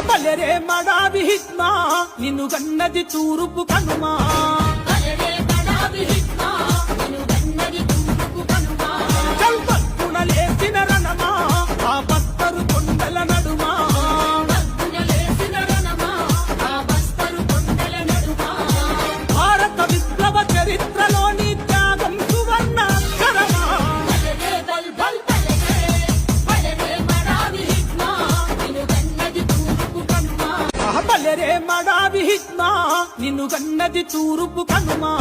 బలరే మడావి హిట్మా నిన్ను గన్నది తూరుపు కనుమా లేచిన రణమా ఆ బస్తరు కొండల నడుమా భారత విప్లవ చరిత్రలోని త్యాగం సువర్ణ అక్షరమా బలరే మడావి హిట్మా నిన్ను గన్నది తూరుపు కనుమా